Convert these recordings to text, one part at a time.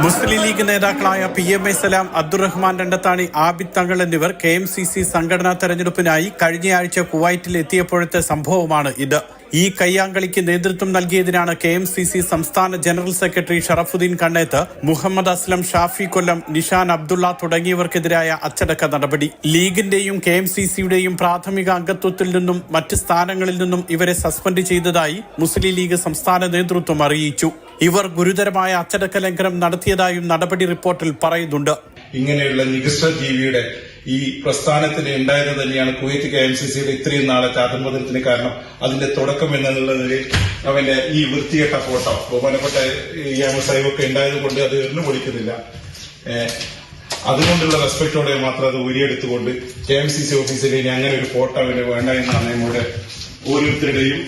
മുസ്ലിം league നേതാക്കളായ PMA സലാം, അബ്ദുറഹ്മാൻ രണ്ടത്താണി, ആബിദ് തങ്ങൾ എന്നിവർ KMCC സംഘടനാ തെരഞ്ഞെടുപ്പിനായി കഴിഞ്ഞയാഴ്ച കുവൈറ്റിൽ എത്തിയപ്പോഴത്തെ സംഭവമാണ് ഇത്. ഈ കയ്യാങ്കളിക്ക് നേതൃത്വം നൽകിയതിനാണ് KMCC സംസ്ഥാന ജനറൽ സെക്രട്ടറി ഷറഫുദ്ദീൻ കണ്ണേത്ത്, മുഹമ്മദ് അസ്ലം, ഷാഫി കൊല്ലം, നിഷാൻ അബ്ദുള്ള തുടങ്ങിയവർക്കെതിരായ അച്ചടക്ക നടപടി. ലീഗിന്റെയും KMCCയുടെയും പ്രാഥമിക അംഗത്വത്തിൽ നിന്നും മറ്റ് സ്ഥാനങ്ങളിൽ നിന്നും ഇവരെ സസ്പെൻഡ് ചെയ്തതായി മുസ്ലിം ലീഗ് സംസ്ഥാന നേതൃത്വം അറിയിച്ചു. ഇവർ ഗുരുതരമായ അച്ചടക്ക ലംഘനം നടത്തിയതായും നടപടി റിപ്പോർട്ടിൽ പറയുന്നുണ്ട്. ഇങ്ങനെയുള്ള നികൃഷ്ട ജീവിയുടെ ഈ പ്രസ്ഥാനത്തിന് ഉണ്ടായത് തന്നെയാണ് കുവൈറ്റ് KMCCയുടെ ഇത്രയും നാളത്തെ അധംപതനത്തിന് കാരണം. അതിന്റെ തുടക്കം എന്നുള്ളതിൽ അവന്റെ ഈ വൃത്തികെട്ട ഫോട്ടോ ബഹുമാനപ്പെട്ട സാഹിബൊക്കെ ഉണ്ടായത് കൊണ്ട് അത് എണ്ണു പൊളിക്കുന്നില്ല. അതുകൊണ്ടുള്ള റെസ്പെക്ടോടെ മാത്രം അത് ഊരിയെടുത്തുകൊണ്ട് KMCC ഓഫീസിൽ ഇനി അങ്ങനെ ഒരു ഫോട്ടോ അവന് വേണ്ട എന്നാണ് നമ്മുടെ ഓരോരുത്തരുടെയും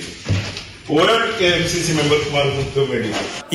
ഓരോ KMCC മെമ്പർമാർക്കും വേണ്ടി.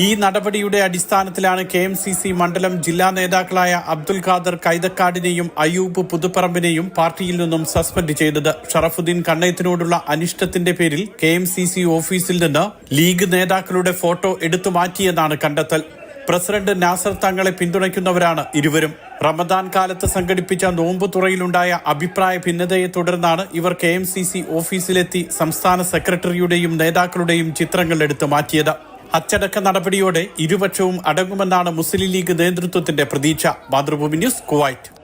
ഈ നടപടിയുടെ അടിസ്ഥാനത്തിലാണ് KMCC മണ്ഡലം ജില്ലാ നേതാക്കളായ അബ്ദുൽ ഖാദർ കൈതക്കാടിനെയും അയ്യൂബ് പുതുപ്പറമ്പിനെയും പാർട്ടിയിൽ നിന്നും സസ്പെൻഡ് ചെയ്തത്. ഷറഫുദ്ദീൻ കണ്ണയത്തിനോടുള്ള അനിഷ്ടത്തിന്റെ പേരിൽ KMCC ഓഫീസിൽ നിന്ന് ലീഗ് നേതാക്കളുടെ ഫോട്ടോ എടുത്തു മാറ്റിയെന്നാണ് കണ്ടെത്തൽ. പ്രസിഡന്റ് നാസർ തങ്ങളെ പിന്തുണയ്ക്കുന്നവരാണ് ഇരുവരും. റമദാൻ കാലത്ത് സംഘടിപ്പിച്ച നോമ്പ് തുറയിലുണ്ടായ അഭിപ്രായ ഭിന്നതയെ തുടർന്നാണ് ഇവർ KMCC ഓഫീസിലെത്തി സംസ്ഥാന സെക്രട്ടറിയുടെയും നേതാക്കളുടെയും ചിത്രങ്ങൾ എടുത്തു മാറ്റിയത്. അച്ചടക്ക നടപടിയോടെ ഇരുപക്ഷവും അടങ്ങുമെന്നാണ് മുസ്ലിം ലീഗ് നേതൃത്വത്തിന്റെ പ്രതീക്ഷ. Mathrubhumi news, Kuwait.